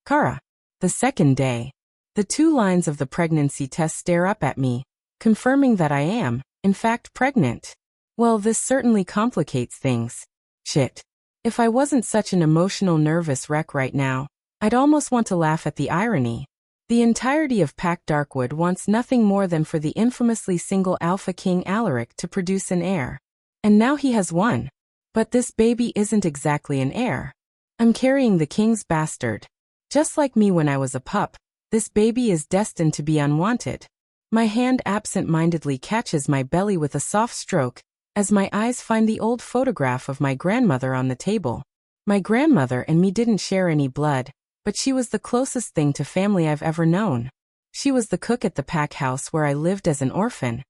Kara. The second day. The 2 lines of the pregnancy test stare up at me, confirming that I am, in fact, pregnant. Well, this certainly complicates things. Shit. If I wasn't such an emotional nervous wreck right now, I'd almost want to laugh at the irony. The entirety of Pack DarkWood wants nothing more than for the infamously single Alpha King Alaric to produce an heir. And now he has one. But this baby isn't exactly an heir. I'm carrying the king's bastard. Just like me when I was a pup, this baby is destined to be unwanted. My hand absent-mindedly catches my belly with a soft stroke, as my eyes find the old photograph of my grandmother on the table. My grandmother and me didn't share any blood, but she was the closest thing to family I've ever known. She was the cook at the pack house where I lived as an orphan.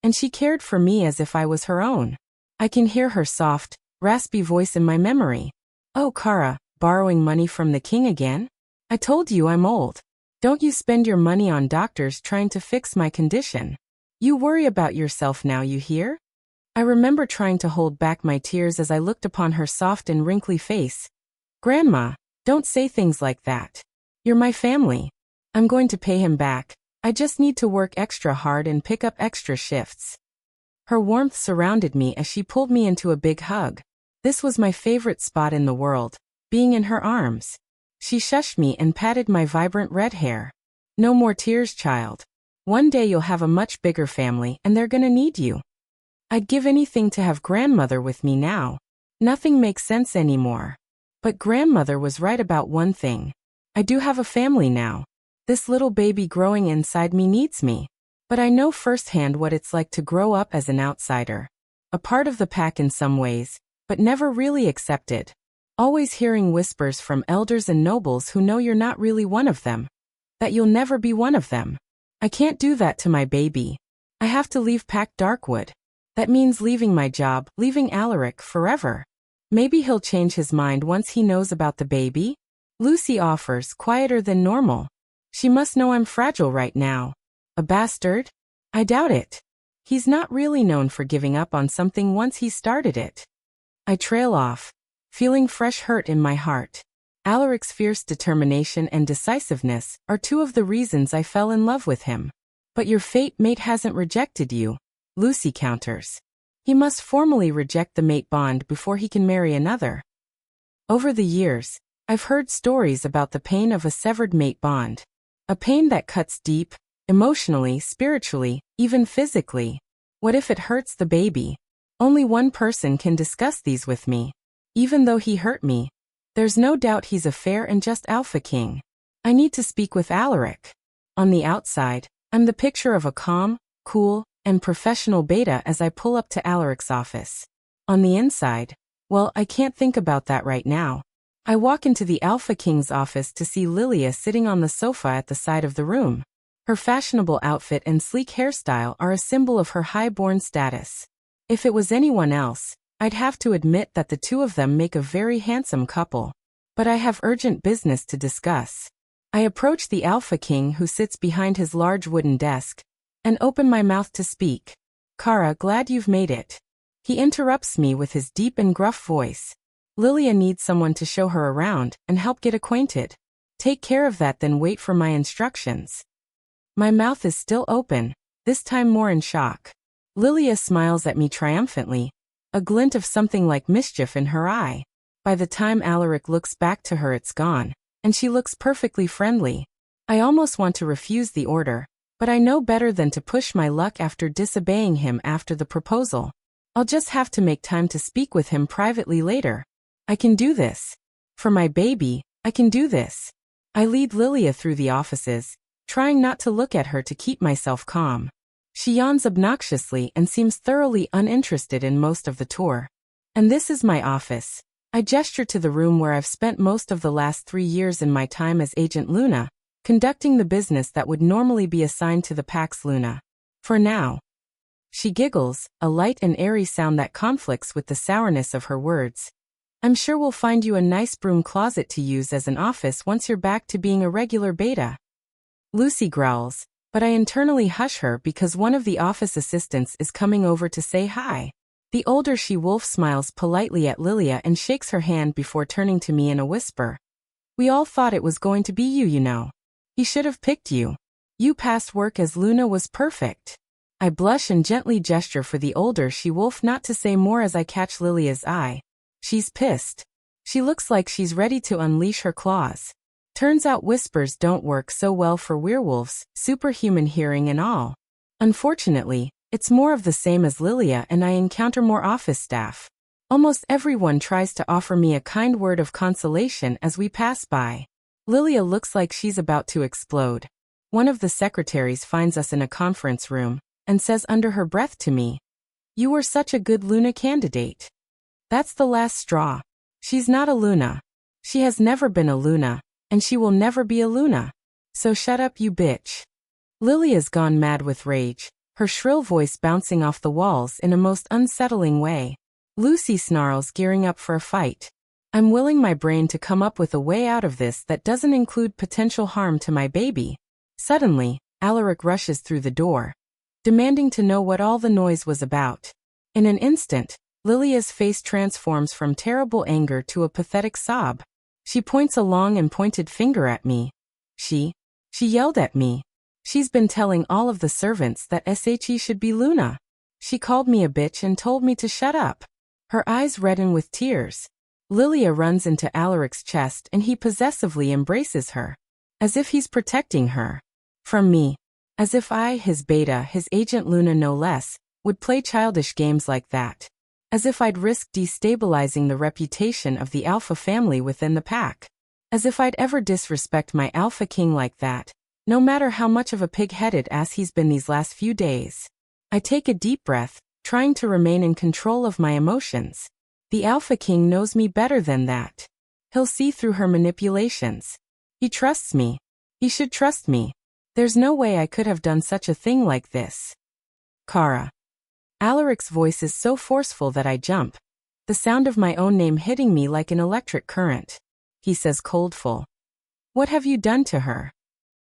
And she cared for me as if I was her own. I can hear her soft, raspy voice in my memory. Oh, Kara, borrowing money from the king again? I told you I'm old. Don't you spend your money on doctors trying to fix my condition. You worry about yourself now, you hear? I remember trying to hold back my tears as I looked upon her soft and wrinkly face. Grandma, don't say things like that. You're my family. I'm going to pay him back. I just need to work extra hard and pick up extra shifts. Her warmth surrounded me as she pulled me into a big hug. This was my favorite spot in the world, being in her arms. She shushed me and patted my vibrant red hair. No more tears, child. One day you'll have a much bigger family and they're gonna need you. I'd give anything to have grandmother with me now. Nothing makes sense anymore. But grandmother was right about one thing. I do have a family now. This little baby growing inside me needs me. But I know firsthand what it's like to grow up as an outsider. A part of the pack in some ways, but never really accepted. Always hearing whispers from elders and nobles who know you're not really one of them. That you'll never be one of them. I can't do that to my baby. I have to leave Pack DarkWood. That means leaving my job, leaving Alaric forever. Maybe he'll change his mind once he knows about the baby? Lucy offers, quieter than normal. She must know I'm fragile right now. A bastard? I doubt it. He's not really known for giving up on something once he started it. I trail off, feeling fresh hurt in my heart. Alaric's fierce determination and decisiveness are 2 of the reasons I fell in love with him. But your fate mate hasn't rejected you, Lucy counters. He must formally reject the mate bond before he can marry another. Over the years, I've heard stories about the pain of a severed mate bond. A pain that cuts deep, emotionally, spiritually, even physically. What if it hurts the baby? Only one person can discuss these with me. Even though he hurt me, there's no doubt he's a fair and just Alpha King. I need to speak with Alaric. On the outside, I'm the picture of a calm, cool, and professional beta as I pull up to Alaric's office. On the inside, well, I can't think about that right now. I walk into the Alpha King's office to see Lilia sitting on the sofa at the side of the room. Her fashionable outfit and sleek hairstyle are a symbol of her high-born status. If it was anyone else, I'd have to admit that the 2 of them make a very handsome couple. But I have urgent business to discuss. I approach the Alpha King who sits behind his large wooden desk, and open my mouth to speak. Kara, glad you've made it. He interrupts me with his deep and gruff voice. Lilia needs someone to show her around and help get acquainted. Take care of that, then wait for my instructions. My mouth is still open, this time more in shock. Lilia smiles at me triumphantly, a glint of something like mischief in her eye. By the time Alaric looks back to her, it's gone, and she looks perfectly friendly. I almost want to refuse the order, but I know better than to push my luck after disobeying him after the proposal. I'll just have to make time to speak with him privately later. I can do this. For my baby, I can do this. I lead Lilia through the offices, trying not to look at her to keep myself calm. She yawns obnoxiously and seems thoroughly uninterested in most of the tour. And this is my office. I gesture to the room where I've spent most of the last 3 years in my time as Agent Luna, conducting the business that would normally be assigned to the Pax Luna. For now. She giggles, a light and airy sound that conflicts with the sourness of her words. I'm sure we'll find you a nice broom closet to use as an office once you're back to being a regular beta. Lucy growls, but I internally hush her because one of the office assistants is coming over to say hi. The older she-wolf smiles politely at Lilia and shakes her hand before turning to me in a whisper. We all thought it was going to be you, you know. He should have picked you. You passed work as Luna was perfect. I blush and gently gesture for the older she-wolf not to say more as I catch Lilia's eye. She's pissed. She looks like she's ready to unleash her claws. Turns out whispers don't work so well for werewolves, superhuman hearing and all. Unfortunately, it's more of the same as Lilia and I encounter more office staff. Almost everyone tries to offer me a kind word of consolation as we pass by. Lilia looks like she's about to explode. One of the secretaries finds us in a conference room and says under her breath to me, "You were such a good Luna candidate." That's the last straw. She's not a Luna. She has never been a Luna, and she will never be a Luna. So shut up, you bitch. Lilia's gone mad with rage, her shrill voice bouncing off the walls in a most unsettling way. Lucy snarls, gearing up for a fight. I'm willing my brain to come up with a way out of this that doesn't include potential harm to my baby. Suddenly, Alaric rushes through the door, demanding to know what all the noise was about. In an instant, Lilia's face transforms from terrible anger to a pathetic sob. She points a long and pointed finger at me. She yelled at me. She's been telling all of the servants that SHE should be Luna. She called me a bitch and told me to shut up. Her eyes redden with tears. Lilia runs into Alaric's chest and he possessively embraces her, as if he's protecting her from me. As if I, his beta, his agent Luna no less, would play childish games like that. As if I'd risk destabilizing the reputation of the Alpha family within the pack. As if I'd ever disrespect my Alpha King like that, no matter how much of a pig-headed ass he's been these last few days. I take a deep breath, trying to remain in control of my emotions. The Alpha King knows me better than that. He'll see through her manipulations. He trusts me. He should trust me. There's no way I could have done such a thing like this. Kara. Alaric's voice is so forceful that I jump, the sound of my own name hitting me like an electric current. He says coldful. What have you done to her?